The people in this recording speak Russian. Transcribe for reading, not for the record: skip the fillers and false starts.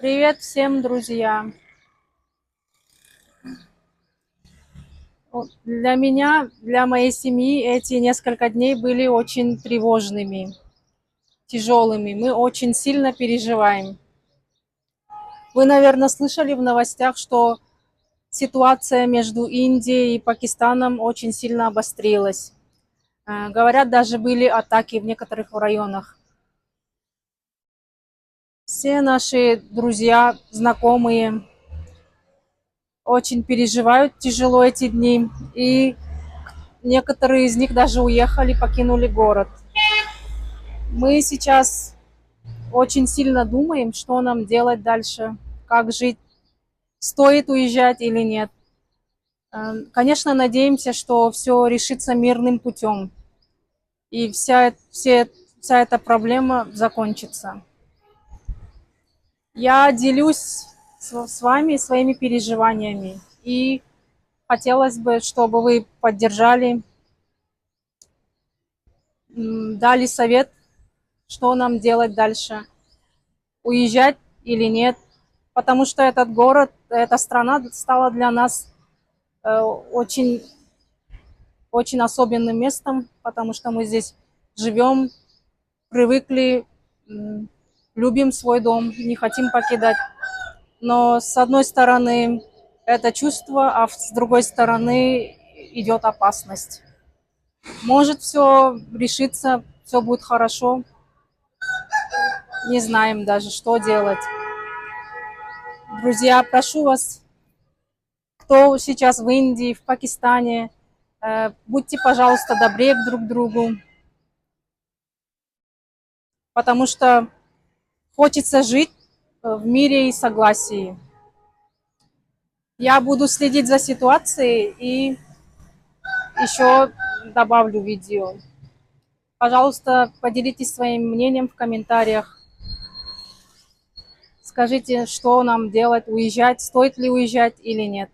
Привет всем, друзья! Для меня, для моей семьи эти несколько дней были очень тревожными, тяжелыми. Мы очень сильно переживаем. Вы, наверное, слышали в новостях, что ситуация между Индией и Пакистаном очень сильно обострилась. Говорят, даже были атаки в некоторых районах. Все наши друзья, знакомые очень переживают тяжело эти дни. И некоторые из них даже уехали, покинули город. Мы сейчас очень сильно думаем, что нам делать дальше, как жить, стоит уезжать или нет. Конечно, надеемся, что все решится мирным путем, и вся эта проблема закончится. Я делюсь с вами своими переживаниями, и хотелось бы, чтобы вы поддержали, дали совет, что нам делать дальше, уезжать или нет, потому что этот город, эта страна стала для нас очень, очень особенным местом, потому что мы здесь живем, привыкли, любим свой дом, не хотим покидать. Но с одной стороны это чувство, а с другой стороны идет опасность. Может все решится, все будет хорошо. Не знаем даже, что делать. Друзья, прошу вас, кто сейчас в Индии, в Пакистане, будьте, пожалуйста, добрее друг к другу, потому что хочется жить в мире и согласии. Я буду следить за ситуацией и еще добавлю видео. Пожалуйста, поделитесь своим мнением в комментариях. Скажите, что нам делать, уезжать, стоит ли уезжать или нет.